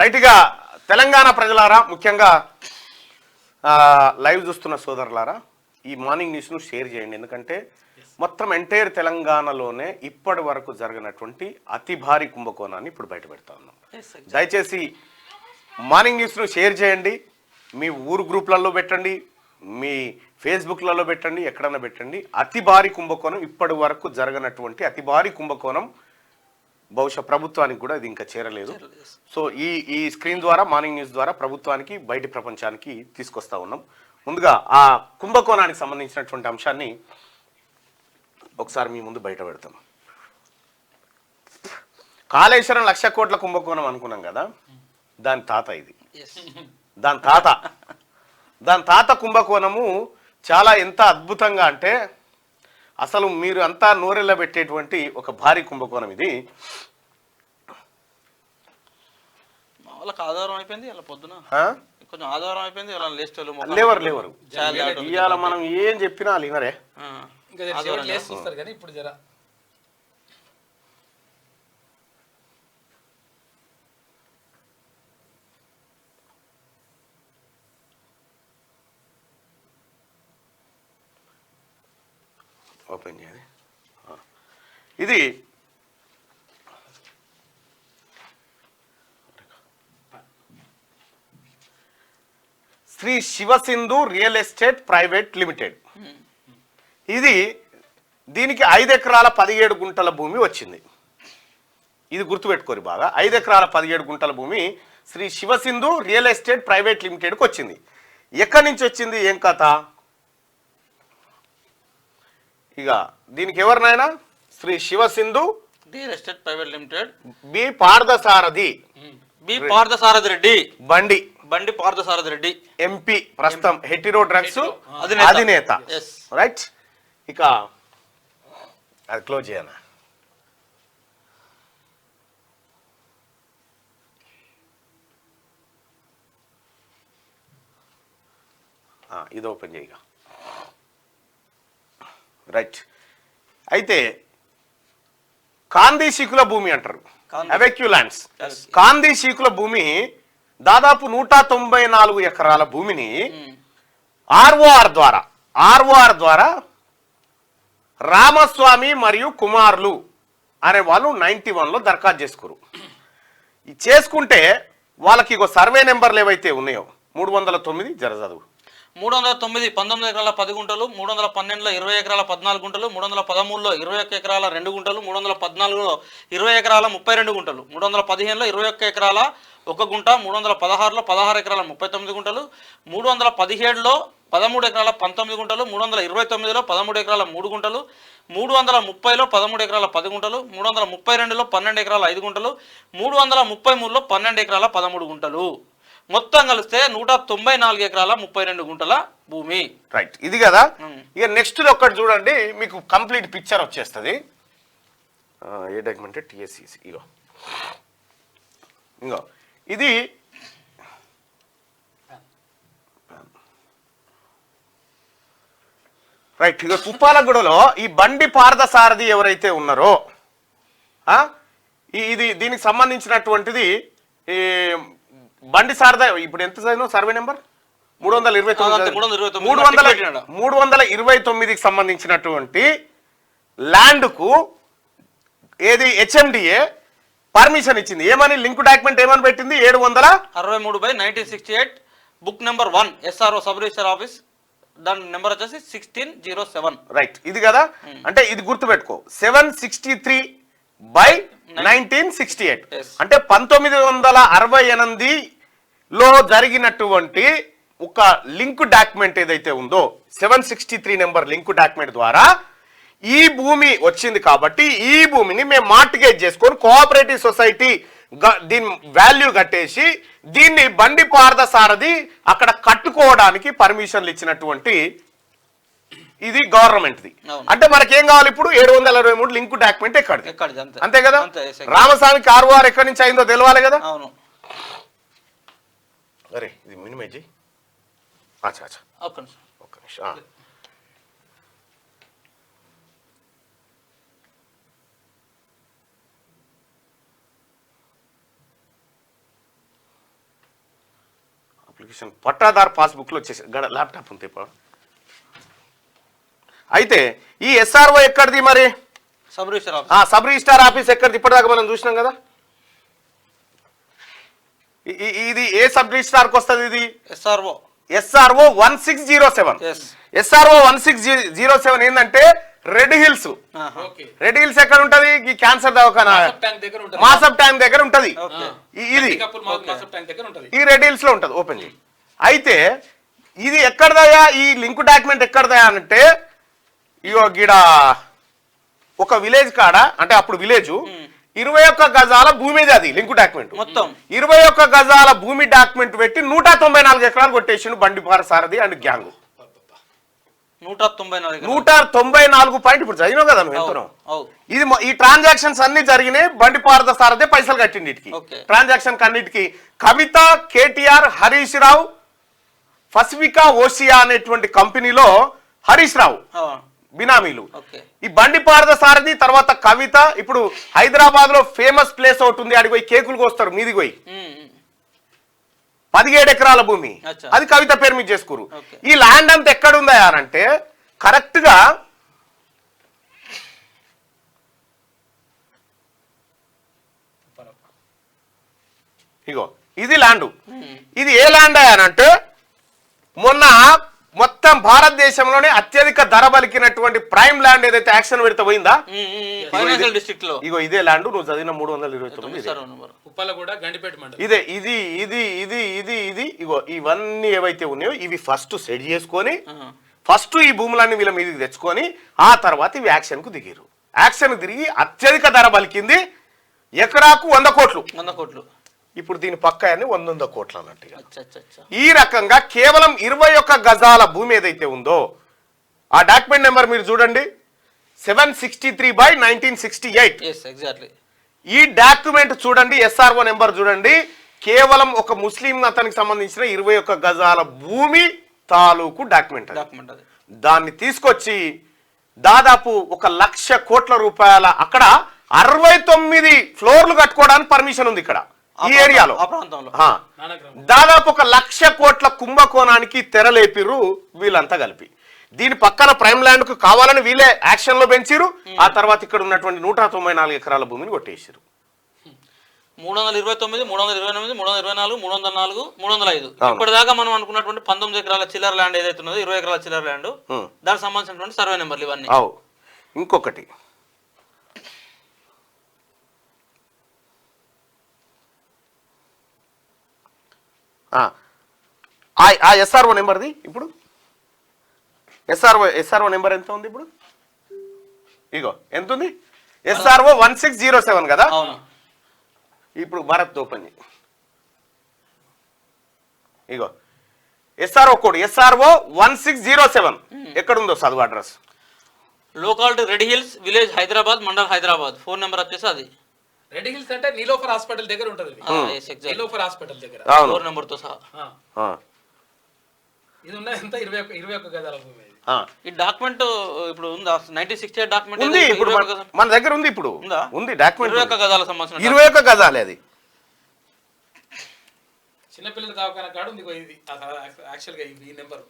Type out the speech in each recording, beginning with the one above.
రైట్గా తెలంగాణ ప్రజలారా, ముఖ్యంగా లైవ్ చూస్తున్న సోదరులారా, ఈ మార్నింగ్ న్యూస్ను షేర్ చేయండి. ఎందుకంటే మొత్తం ఎంటైర్ తెలంగాణలోనే ఇప్పటి వరకు జరిగినటువంటి అతి భారీ కుంభకోణాన్ని ఇప్పుడు బయట పెడతా ఉన్నాం. దయచేసి మార్నింగ్ న్యూస్ను షేర్ చేయండి, మీ ఊరు గ్రూప్లలో పెట్టండి, మీ ఫేస్బుక్లలో పెట్టండి, ఎక్కడన్నా పెట్టండి. అతి భారీ కుంభకోణం, ఇప్పటి వరకు జరగనటువంటి అతి భారీ కుంభకోణం. బహుశా ప్రభుత్వానికి కూడా ఇది ఇంకా చేరలేదు. సో ఈ స్క్రీన్ ద్వారా, మార్నింగ్ న్యూస్ ద్వారా ప్రభుత్వానికి, బయటి ప్రపంచానికి తీసుకొస్తా ఉన్నాం. ముందుగా ఆ కుంభకోణానికి సంబంధించినటువంటి అంశాన్ని ఒకసారి మీ ముందు బయట పెడతాం. కాళేశ్వరం 1,00,000 కోట్ల కుంభకోణం అనుకున్నాం కదా, దాని తాత ఇది. దాని తాత కుంభకోణము చాలా ఎంత అద్భుతంగా అంటే అసలు మీరు అంతా నోరెళ్ళ పెట్టేటువంటి ఒక భారీ కుంభకోణం ఇది. వాళ్ళకి ఆధారం అయిపోయింది, ఇలా పొద్దున కొంచెం ఆధారం అయిపోయింది, ఇలా లేవరు ఇవాళ మనం ఏం చెప్పినా వాళ్ళు వినరే. చూస్తారు కానీ ఇప్పుడు జరా ఓపెన్ చేయాలి. ఇది Shri Sivasindhu real estate private limited. దీనికి 5 ఎకరాల 17 గుంటల భూమి వచ్చింది. ఇది గుర్తుపెట్టుకోరు బాగా. 5 ఎకరాల 17 గుంటల భూమి Shri Sivasindhu real estate private లిమిటెడ్కి వచ్చింది. ఎక్కడి నుంచి వచ్చింది, ఏం కథ? ఇక దీనికి ఎవరినైనా Shri Sivasindhu real estate private limited, B Parthasarathi Reddy, Bandi Parthasarathi Reddy, MP, ప్రస్తుతం హెటిరో డ్రగ్స్ అధినేత. రైట్, ఇక అది క్లోజ్ చేయనా? ఇది ఓపెన్ చేయగా. రైట్, అయితే కాందీ శీకుల భూమి అంటారు, అవెక్యూ ల్యాండ్స్. కాందీ శీకుల భూమి దాదాపు 194 ఎకరాల భూమిని ఆర్ఓఆర్ ద్వారా రామస్వామి మరియు కుమారులు అనే వాళ్ళు 91లో దరఖాస్తు చేసుకుంటే వాళ్ళకి ఇగో సర్వే నెంబర్లు ఏవైతే ఉన్నాయో 309 జరజదు, 309 19 ఎకరాల 10 గుంటలు, 312లో 20 ఎకరాల 14 గుంటలు, 313లో 21 ఎకరాల 2 గుంటలు, 314లో 20 ఎకరాల 32 గుంటలు, 315లో 21 ఎకరాల 1 గుంట, 316లో 16 ఎకరాల 39 గుంటలు, 317లో 13 ఎకరాల 19 గుంటలు, 329లో 13 ఎకరాల 3 గుంటలు, 330లో 13 ఎకరాల 10 గుంటలు, 332లో 12 ఎకరాల 5 గుంటలు, 333లో 12 ఎకరాల 13 గుంటలు, మొత్తం కలిస్తే 194 ఎకరాల 32 గుంటల భూమి. రైట్, ఇది కదా. ఇక నెక్స్ట్ ఒక్కటి చూడండి, మీకు కంప్లీట్ పిక్చర్ వచ్చేస్తుంది. ఏ డాక్యుమెంట్? టిఎస్సిసి. ఇంకో ఇది రైట్. ఇక కుప్పాలగూడలో ఈ బండి పార్థసారథి ఎవరైతే ఉన్నారో దీనికి సంబంధించినటువంటిది ఈ బండి సారథి. ఇప్పుడు ఎంత చదివినా సర్వే నెంబర్ 329కి సంబంధించినటువంటి ల్యాండ్కు ఏది హెచ్ఎండిఏ పర్మిషన్ ఇచ్చింది. ఏమని లింక్ డాక్యుమెంట్ ఏమని పెట్టింది? 763/1968 book number 1 SRO sub register office, దాని నెంబర్ వచ్చేసి 1607. రైట్, ఇది కదా. అంటే ఇది గుర్తుపెట్టుకో, 763/1968 అంటే 1968లో జరిగినటువంటి ఒక లింక్ డాక్యుమెంట్ ఏదైతే ఉందో 763 నెంబర్ లింక్ డాక్యుమెంట్ ద్వారా ఈ భూమి వచ్చింది. కాబట్టి ఈ భూమిని మేము మార్టిగేజ్ చేసుకొని కోఆపరేటివ్ సొసైటీ దీని వాల్యూ కట్టేసి దీన్ని బండి పార్థసారథి అక్కడ కట్టుకోవడానికి పర్మిషన్లు ఇచ్చినటువంటి ఇది గవర్నమెంట్ది. అంటే మనకేం కావాలి ఇప్పుడు? 723 లింక్ డాక్యుమెంట్ ఎక్కడిది? అంతే కదా. రామస్వామికి ఆర్ఓఆర్ ఎక్కడి నుంచి అయిందో తెలవాలి కదా. అరే ఇది మినిమైజ్ ఒక్క నిమిషం. నోటిఫికేషన్ పట్టాదారు పాస్బుక్లో వచ్చేసి ల్యాప్టాప్ ఉంది ఇప్పుడు. అయితే ఈ ఎస్ఆర్ఓ ఎక్కడిది మరి? Sub register office. Sub registrar office ఎక్కడిది? ఇప్పటిదాకా మనం చూసినాం కదా. ఇది ఏ సబ్ రిజిస్టార్కి వస్తుంది? ఇది ఎస్ఆర్ఓ 1607. SRO 1607 ఏంటంటే రెడ్ హిల్స్. రెడ్ హిల్స్ ఎక్కడ ఉంటది? ఈ క్యాన్సర్ దవాఖానా మాసప్ ట్యాంక్ దగ్గర ఉంటది. ఇది ఈ రెడ్ హిల్స్ లో ఉంటది. ఓపెన్ చేయి. అయితే ఇది ఎక్కడదయా? ఈ లింక్ డాక్యుమెంట్ ఎక్కడదయా అంటే ఇగో గిడ ఒక విలేజ్ కాడ, అంటే అప్పుడు విలేజ్ 21 గజాల భూమి మీద అది లింక్ డాక్యుమెంట్. మొత్తం 21 గజాల భూమి డాక్యుమెంట్ పెట్టి 194 ఎకరాలు కొట్టేసిండు బండిపార సారథి అండ్ గ్యాంగ్. 194 పాయింట్. ఇప్పుడు చదివినావు కదా నువ్వు ఎంతనో. ఇది ఈ ట్రాన్సాక్షన్స్ అన్ని జరిగినాయి. బండిపారద సారథి పైసలు కట్టిండి వీటికి. ట్రాన్సాక్షన్ అన్నిటికి కవిత, కేటీఆర్, హరీష్ రావు, ఫస్వికా ఓషియా అనేటువంటి కంపెనీలో హరీష్ రావు బినామీలు. ఈ బండిపారద సారథి తర్వాత కవిత. ఇప్పుడు హైదరాబాద్ లో ఫేమస్ ప్లేస్ ఒకటి ఉంది, అడిగి పోయి కేకులు కోస్తారు మీదికి పోయి. 17 ఎకరాల భూమి, అది కవిత పేరు మీద చేసుకోరు. ఈ ల్యాండ్ అంతా ఎక్కడ ఉందా అంటే కరెక్ట్ గా ఇగో ఇది ల్యాండ్. ఇది ఏ ల్యాండ్ అంటే మొన్న మొత్తం భారతదేశంలోనే అత్యధిక ధర పలికినటువంటి ప్రైమ్ ల్యాండ్ ఏదైతే యాక్షన్ పెడితే పోయిందా, ఇగో ఇదే ల్యాండ్. నువ్వు చదివిన 329 ఇదే. ఇది ఇది ఇది ఇది ఇది ఇగో ఇవన్నీ ఏవైతే ఉన్నాయో ఇవి ఫస్ట్ సెట్ చేసుకొని ఫస్ట్ ఈ భూములన్నీ వీళ్ళ మీదకి తెచ్చుకొని ఆ తర్వాత ఇవి యాక్షన్ కు దిగారు. యాక్షన్ తిరిగి అత్యధిక ధర పలికింది ఎకరాకు 100 కోట్లు. ఇప్పుడు దీని పక్క 100 కోట్లు అన్నట్టుగా. ఈ రకంగా కేవలం 21 గజాల భూమి ఏదైతే ఉందో ఆ డాక్యుమెంట్ నెంబర్ మీరు చూడండి, 763/1968. ఈ డాక్యుమెంట్ చూడండి, SRO నెంబర్ చూడండి. కేవలం ఒక ముస్లిం అతనికి సంబంధించిన 21 గజాల భూమి తాలూకు డాక్యుమెంట్. దాన్ని తీసుకొచ్చి దాదాపు 1,00,000 కోట్ల రూపాయల అక్కడ 69 ఫ్లోర్లు కట్టుకోవడానికి పర్మిషన్ ఉంది ఇక్కడ ఈ ఏరియాలో. దాదాపు 1,00,000 కోట్ల కుంభకోణానికి తెరలేపిరు వీళ్ళంతా కలిపి. దీని పక్కన ప్రైమ్ ల్యాండ్ కు కావాలని వీళ్ళే యాక్షన్ లో పెంచిరు. ఆ తర్వాత ఇక్కడ ఉన్నటువంటి 194 ఎకరాల భూమిని కొట్టేసారు. 329, 328, 324, 304, 305 ఇప్పటిదాకా మనం అనుకున్నటువంటి 19 ఎకరాల చిల్లర ల్యాండ్ ఏదైతే ఉన్నదో 20 ఎకరాల చిల్లర ల్యాండ్, దానికి సంబంధించినటువంటి సర్వే నెంబర్లు ఇవన్నీ. ఇంకొకటి ఆ SRO నెంబర్ది. ఇప్పుడు SRO నెంబర్ ఎంత ఉంది ఇప్పుడు? ఇగో ఎంత ఉంది? SRO 1607 కదా. ఇప్పుడు భారత్ ఓపెన్ ఇగో SRO కోడ్ SRO 1607 ఎక్కడుందో చదువు address. Locality red hills village Hyderabad, mandal Hyderabad. Phone number వచ్చేసి అది రెడ్ హిల్స్ అంటే నీలోఫర్ హాస్పిటల్ దగ్గర ఉంటది. నీలోఫర్ హాస్పిటల్ దగ్గర ఫోన్ నెంబర్ తో సహా. ఇది ఉన్నది ఎంత? 21 గజాల భూమి. ఈ డాక్యుమెంట్ ఇప్పుడు ఉందా? 1968 డాక్యుమెంట్ ఉంది ఇప్పుడు మన దగ్గర ఉంది. ఇప్పుడు ఉంది డాక్యుమెంట్ 21 గజాలకు సంబంధించిన 21 గజాలే. అది చిన్నపిల్లల దవాఖాన కాడ ఉంది. ఇది యాక్చువల్ గా ఈ నెంబర్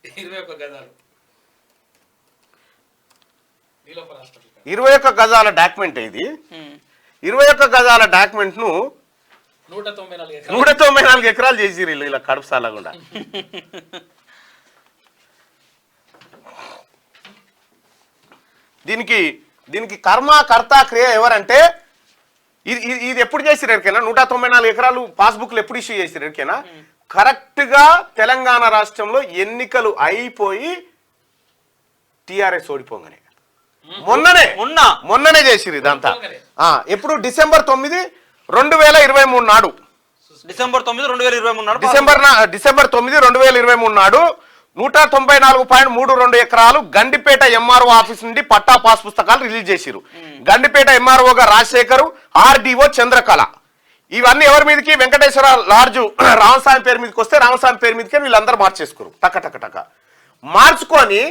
21 గజాలు. నీలోఫర్ హాస్పిటల్ 21 గజాల డాక్యుమెంట్. ఇది 21 గజాల డాక్యుమెంట్ ను 194 ఎకరాలు చేసిరు ఇలా కడుపు సాలకుండా. దీనికి కర్మ కర్త క్రియ ఎవరంటే ఇది ఎప్పుడు చేసిరు ఎరికైనా? 194 ఎకరాలు పాస్బుక్లు ఎప్పుడు ఇష్యూ చేసిరు ఎరికైనా? కరెక్ట్ గా తెలంగాణ రాష్ట్రంలో ఎన్నికలు అయిపోయి టిఆర్ఎస్ ఓడిపోగానే మొన్ననే చేసిరు ఇదంతా. ఎప్పుడు? డిసెంబర్ 9, 2023 నాడు. డిసెంబర్ 9, 2023 నాడు. డిసెంబర్ 9, 2023 నాడు 194.32 ఎకరాలు గండిపేట MRO ఆఫీస్ నుండి పట్టా పాస్ పుస్తకాలు రిలీజ్ చేసిరు. గండిపేట MROగా రాజశేఖర్, RDO చంద్రకళ. ఇవన్నీ ఎవరి మీదకి? వెంకటేశ్వర లార్జు రామస్వామి పేరు మీదకి వస్తే రామస్వామి పేరు మీదకి వీళ్ళందరూ మార్చేసుకోరు. టక మార్చుకొని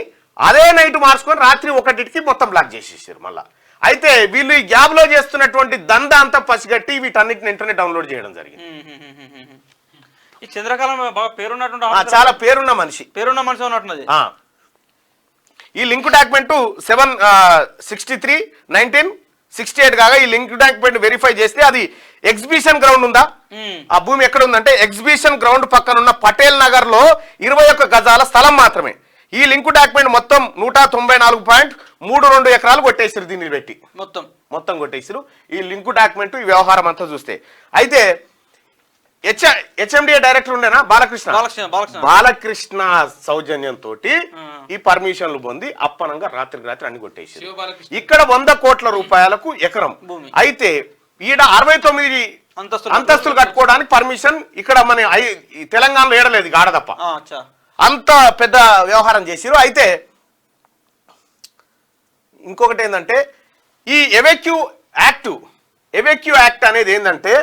అదే నైట్ మార్చుకొని రాత్రి 1కి మొత్తం బ్లాక్ చేసేసారు మళ్ళా. అయితే వీళ్ళు ఈ గ్యాబ్ లో చేస్తున్నటువంటి దందా అంతా పసిగట్టి వీటన్నిటిని ఇంటర్నెట్ డౌన్లోడ్ చేయడం జరిగింది. ఈ చంద్రకాలం బాగా పేరున్నటువంటి చాలా పేరున్న మనిషి ఉన్నట్టున్నది. ఈ లింక్ డాక్యుమెంట్ 7/63/1968 కాగా ఈ లింక్ డాక్యుమెంట్ వెరిఫై చేస్తే అది ఎగ్జిబిషన్ గ్రౌండ్ ఉందా, ఆ భూమి ఎక్కడ ఉందంటే ఎగ్జిబిషన్ గ్రౌండ్ పక్కన ఉన్న పటేల్ నగర్ లో 21 గజాల స్థలం మాత్రమే. ఈ లింక్ డాక్యుమెంట్ మొత్తం 194.32 ఎకరాలు కొట్టేసారు. దీన్ని పెట్టి మొత్తం కొట్టేసారు ఈ లింక్ డాక్యుమెంట్, ఈ వ్యవహారం అంతా చూస్తే. అయితే హెచ్ఎండిఏ డైరెక్టర్ ఉండేనా బాలకృష్ణ సౌజన్యంతో ఈ పర్మిషన్లు పొంది అప్పనంగా రాత్రికి రాత్రి అన్ని కొట్టేసి ఇక్కడ 100 కోట్ల రూపాయలకు ఎకరం. అయితే ఈడ 69 అంతస్తులు కట్టుకోవడానికి పర్మిషన్ ఇక్కడ మన తెలంగాణలో ఏడలేదు గాడ తప్ప. అంత పెద్ద వ్యవహారం చేసిరు. అయితే ఇంకొకటి ఏంటంటే ఈ ఎవెక్యూ యాక్ట్ అనేది ఏంటంటే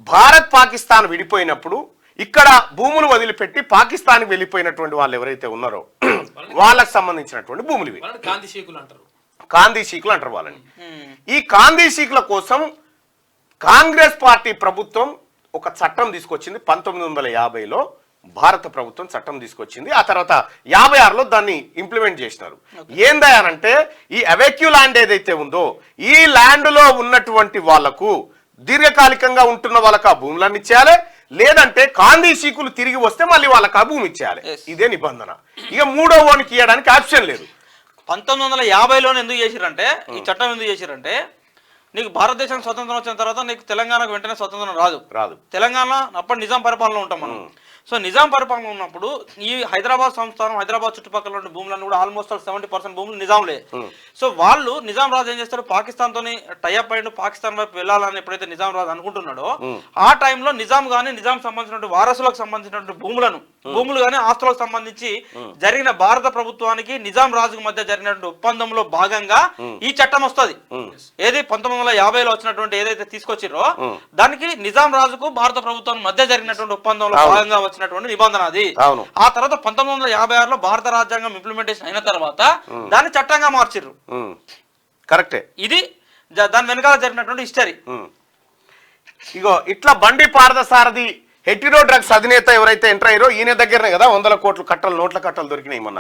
భారత్ పాకిస్తాన్ విడిపోయినప్పుడు ఇక్కడ భూములు వదిలిపెట్టి పాకిస్తాన్కి వెళ్ళిపోయినటువంటి వాళ్ళు ఎవరైతే ఉన్నారో వాళ్ళకి సంబంధించినటువంటి భూములు ఇవి. కాందీ షీకులు అంటారు వాళ్ళని. ఈ కాందీ షీకుల కోసం కాంగ్రెస్ పార్టీ ప్రభుత్వం ఒక చట్టం తీసుకొచ్చింది. 1950లో భారత ప్రభుత్వం చట్టం తీసుకొచ్చింది. ఆ తర్వాత 56లో దాన్ని ఇంప్లిమెంట్ చేసినారు. ఏందనంటే ఈ అవెక్యూ ల్యాండ్ ఏదైతే ఉందో ఈ ల్యాండ్ లో ఉన్నటువంటి వాళ్లకు దీర్ఘకాలికంగా ఉంటున్న వాళ్ళకి ఆ భూములన్నీ ఇచ్చేయాలి, లేదంటే కాందీ షీకులు తిరిగి వస్తే మళ్ళీ వాళ్ళకి ఆ భూమి ఇచ్చేయాలి. ఇదే నిబంధన. ఇక మూడో ఓనికి ఇవ్వడానికి ఆప్షన్ లేదు. 1950లో ఎందుకు చేసిరంటే ఈ చట్టం ఎందుకు చేసిరంటే నీకు భారతదేశం స్వతంత్రం వచ్చిన తర్వాత నీకు తెలంగాణకు వెంటనే స్వతంత్రం రాదు. తెలంగాణ అప్పటి నిజాం పరిపాలన ఉంటాం మనం. సో నిజాం పరిపాలన ఉన్నప్పుడు ఈ హైదరాబాద్ సంస్థానం, హైదరాబాద్ చుట్టుపక్కల ఉన్న భూములను కూడా ఆల్మోస్ట్ 70% భూములు నిజాంలే. సో వాళ్ళు నిజాం రాజు ఏం చేస్తారు, పాకిస్తాన్ తోని టైఅప్ అయిన పాకిస్తాన్ వైపు వెళ్ళాలని ఎప్పుడైతే నిజాం రాజు అనుకుంటున్నాడో ఆ టైంలో నిజాం గానీ నిజాం సంబంధించినటువంటి వారసులకు సంబంధించినటువంటి భూములు కానీ ఆస్తులకు సంబంధించి జరిగిన భారత ప్రభుత్వానికి నిజాం రాజుకు మధ్య జరిగినటువంటి ఒప్పందంలో భాగంగా ఈ చట్టం వస్తుంది. ఏది 1950లో వచ్చినటువంటి ఏదైతే తీసుకొచ్చిరో దానికి నిజాం రాజుకు భారత ప్రభుత్వం మధ్య జరిగినటువంటి ఒప్పందంలో భాగంగా వచ్చినటువంటి నిబంధన అది. ఆ తర్వాత 1956లో భారత రాజ్యాంగం ఇంప్లిమెంటేషన్ అయిన తర్వాత దాన్ని చట్టంగా మార్చిర్రు. కరెక్టే. ఇది దాని వెనకాల జరిగినటువంటి హిస్టరీ. ఇగో ఇట్లా బండి పార్థసారథి హెటిరో డ్రగ్స్ అధినేత ఎవరైతే ఎంటర్ అయ్యారో ఈయన దగ్గరనే కదా 100 కోట్ల కట్టలు, నోట్ల కట్టలు దొరికినాయి. మొన్న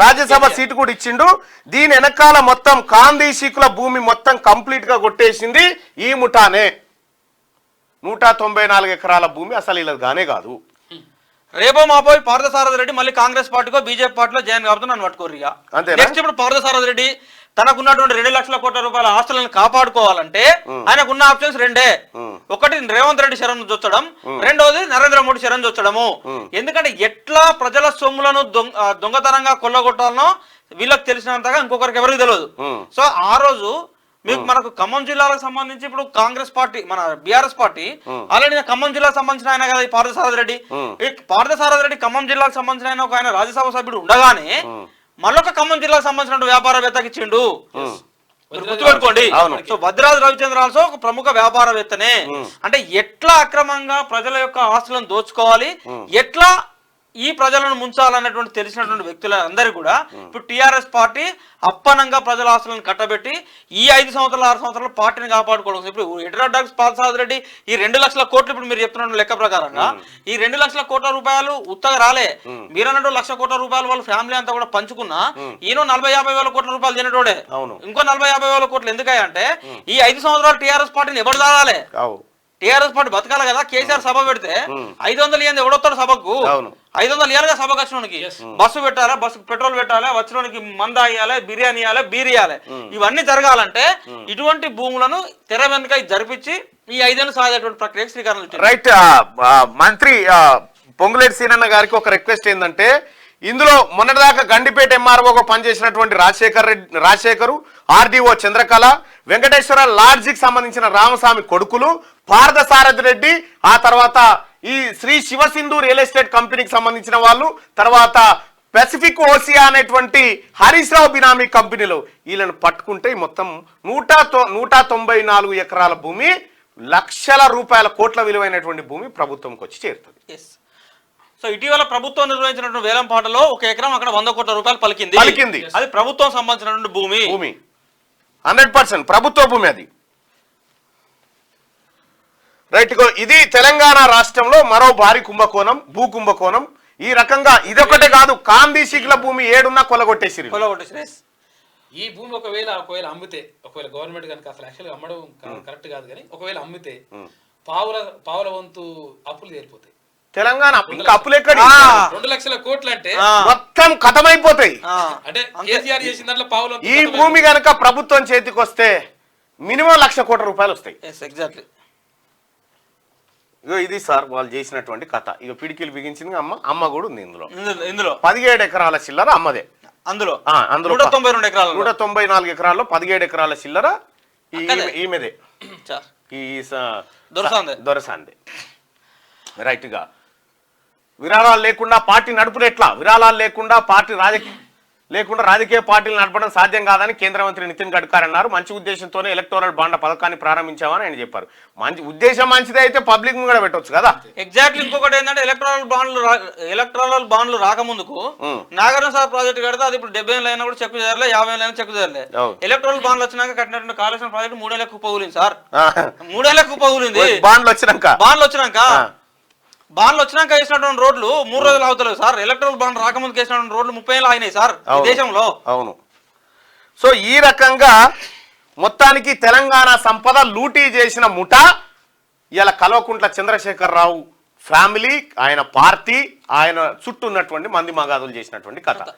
రాజ్యసభ సీటు కూడా ఇచ్చిండు. దీని వెనకాల మొత్తం కాందీ షీకుల భూమి మొత్తం కంప్లీట్ గా కొట్టేసింది ఈ ముఠానే. 194 ఎకరాల భూమి అసలు ఇలా గానే కాదు. రేపో మాపోయి పార్థసారథి రెడ్డి మళ్ళీ కాంగ్రెస్ పార్టీకో బీజేపీ పార్టీలో జాయిన్ కాబట్టి నన్ను పట్టుకోర్రిగా. నెక్స్ట్ ఇప్పుడు పార్థసారథి రెడ్డి తనకున్నటువంటి 2 లక్షల కోట్ల రూపాయల ఆస్తులను కాపాడుకోవాలంటే ఆయనకున్న ఆప్షన్స్ రెండే. ఒకటి రేవంత్ రెడ్డి శరణ్ చొచ్చడం, రెండోది నరేంద్ర మోడీ శరణ్ చొచ్చడము. ఎందుకంటే ఎట్లా ప్రజల సొమ్ములను దొంగతనంగా కొల్లగొట్టాలనో వీళ్ళకి తెలిసినంతగా ఇంకొకరికి ఎవరికి తెలియదు. సో ఆ రోజు మనకు ఖమ్మం జిల్లాలకు సంబంధించి ఇప్పుడు కాంగ్రెస్ పార్టీ మన బీఆర్ఎస్ పార్టీ ఆల్రెడీ ఖమ్మం జిల్లాకు సంబంధించిన ఆయన కదా ఈ పార్థసారథి రెడ్డి. ఈ పార్థసారథి రెడ్డి ఖమ్మం జిల్లాకు సంబంధించిన ఆయన ఒక ఆయన రాజ్యసభ సభ్యుడు ఉండగానే మరొక ఖమ్మం జిల్లాకు సంబంధించిన వ్యాపారవేత్తకి ఇచ్చిండు. గుర్తుపెట్టుకోండి. సో భద్రాద్రి రవిచంద్ర ఆల్సో ఒక ప్రముఖ వ్యాపారవేత్తనే. అంటే ఎట్లా అక్రమంగా ప్రజల యొక్క ఆస్తులను దోచుకోవాలి, ఎట్లా ఈ ప్రజలను ముంచాలన్నటువంటి తెలిసినటువంటి వ్యక్తులందరూ కూడా ఇప్పుడు టీఆర్ఎస్ పార్టీ అప్పనంగా ప్రజల ఆస్తులను కట్టబెట్టి ఈ 5 సంవత్సరాలు 6 సంవత్సరాలు పార్టీని కాపాడుకోవడం. ఇప్పుడు హెటిరో డ్రగ్స్ పార్థసారథి రెడ్డి ఈ 2 లక్షల కోట్లు ఇప్పుడు మీరు చెప్తున్న లెక్క ప్రకారంగా ఈ 2 లక్షల కోట్ల రూపాయలు ఉత్తగా రాలే. మీరన్నట్టు 1 లక్ష కోట్ల రూపాయలు వాళ్ళ ఫ్యామిలీ అంతా కూడా పంచుకున్నా ఈయన 40-50 వేల కోట్ల రూపాయలు తినటోడే. ఇంకో 40-50 వేల కోట్లు ఎందుకంటే ఈ 5 సంవత్సరాలు టీఆర్ఎస్ పార్టీని ఎవరు దాదాలే. టీఆర్ఎస్ పార్టీ బతకాలి కదా. కేసీఆర్ సభ పెడితే 500 ఇయ్యంది ఎవడొస్తాడు సభకు? 500 ఇవ్వాలిగా సభకు వచ్చినోనికి. బస్సు పెట్టాలా, బస్సు పెట్రోల్ పెట్టాలి, వచ్చినోనికి మంద ఇవ్వాలి, బిర్యానీ ఇవ్వాలి, బీర్ ఇవ్వాలి. ఇవన్నీ జరగాలంటే ఇటువంటి భూములను తెర వెనుక జరిపించి ఈ 5 ఏళ్ళు సాగేటువంటి ప్రక్రియకు శ్రీకారం చుట్టారు. రైట్. మంత్రి పొంగులేటి సీనన్న గారికి ఒక రిక్వెస్ట్ ఏంటంటే ఇందులో మొన్నటిదాకా గండిపేట ఎంఆర్ఓగా పనిచేసినటువంటి రాజశేఖరు, ఆర్డీఓ చంద్రకళ, వెంకటేశ్వర లాడ్జికి సంబంధించిన రామస్వామి కొడుకులు, పార్థసారథి రెడ్డి, ఆ తర్వాత ఈ శ్రీ శివసింధు రియల్ ఎస్టేట్ కంపెనీకి సంబంధించిన వాళ్ళు, తర్వాత పెసిఫిక్ ఓసియా అనేటువంటి హరీష్ రావు బినామీ కంపెనీలో వీళ్ళని పట్టుకుంటే మొత్తం 194 ఎకరాల భూమి, లక్షల రూపాయల కోట్ల విలువైనటువంటి భూమి ప్రభుత్వంకి వచ్చి చేరుతుంది. సో ఇటీవల ప్రభుత్వం నిర్వహించినటువంటి వేలం పాటలో ఒక ఎకరం అక్కడ 100 కోట్ల రూపాయలు పలికింది. అది ప్రభుత్వం సంబంధించినటువంటి భూమి 100% ప్రభుత్వ భూమి అది. రైట్ గో ఇది తెలంగాణ రాష్ట్రంలో మరో భారీ కుంభకోణం, భూ కుంభకోణం. ఈ రకంగా ఇదొకటే కాదు, కాందీ శిఖల భూమి ఏడున్నా కొలగొట్టేసిరి. ఈ భూమి ఒకవేళ అమ్మితే, ఒకవేళ గవర్నమెంట్ కనుక అసలు యాక్చువల్గా అమ్మడం కరెక్ట్ కాదు కానీ ఒకవేళ అమ్మితే పావుల వంతు అప్పులు తీరిపోతాయి. తెలంగాణ ఇంకా అప్పులు ఎక్కడ, 2 లక్షల కోట్లు అంటే మొత్తం కథమైపోతాయి. అంటే కేసీఆర్ చేసిన దాంట్లో పావుల ఈ భూమి కనుక ప్రభుత్వం చేతికి వస్తే మినిమం 1,00,000 కోట్ల రూపాయలు వస్తాయి. ఎగ్జాక్ట్లీ. ఇగో ఇది సార్ వాళ్ళు చేసినటువంటి కథ. ఇక పిడికిలు బిగించింది అమ్మ కూడా ఉంది ఇందులో. 17 ఎకరాల చిల్లర అమ్మదే. అందులో 192 ఎకరాలు, 194 ఎకరాల్లో 17 ఎకరాల చిల్లర ఈమెదే, ఈ దొరసాందే. రైట్ గా విరాళాలు లేకుండా పార్టీ నడుపులు ఎట్లా? విరాళాలు లేకుండా రాజకీయ పార్టీలు నడపడం సాధ్యం కాదని కేంద్ర మంత్రి నితిన్ గడ్కరీ అన్నారు. మంచి ఉద్దేశంతోనే ఎలక్టోరల్ బాండ్ల పథకాన్ని ప్రారంభించామని ఆయన చెప్పారు. మంచి ఉద్దేశం మంచిదే అయితే పబ్లిక్ కూడా పెట్టవచ్చు కదా. ఎగ్జాక్ట్లీ. ఇంకొకటి ఏంటంటే ఎలక్టోరల్ బాండ్లు రాకముందుకు నాగార్జున సాగర్ ప్రాజెక్ట్ కడితే అది ఇప్పుడు 70 ఏళ్ళు అయినా కూడా చెక్కు చేరలే, 50 ఏళ్ళు అయినా చెక్కు చేరలే. ఎలక్టోరల్ బాండ్లు వచ్చినాక కట్టినటువంటి కాళేశ్వరం ప్రాజెక్ట్ 3 ఏళ్ళకు పగులింది సార్. 3 ఏళ్ళకు పగులింది. బాండ్లు వచ్చినాక వేసినటువంటి రోడ్లు 3 రోజులు అవుతలేదు సార్. ఎలక్ట్రల్ బాండ్ రాకముందుకు వేసినటువంటి రోడ్లు 30 ఏళ్ళు అయినాయి సార్ దేశంలో. అవును. సో ఈ రకంగా మొత్తానికి తెలంగాణ సంపద లూటీ చేసిన ముఠ ఇలా కల్వకుంట్ల చంద్రశేఖర్ రావు ఫ్యామిలీ, ఆయన పార్టీ, ఆయన చుట్టూ ఉన్నటువంటి మంది మగాదులు చేసినటువంటి కథ.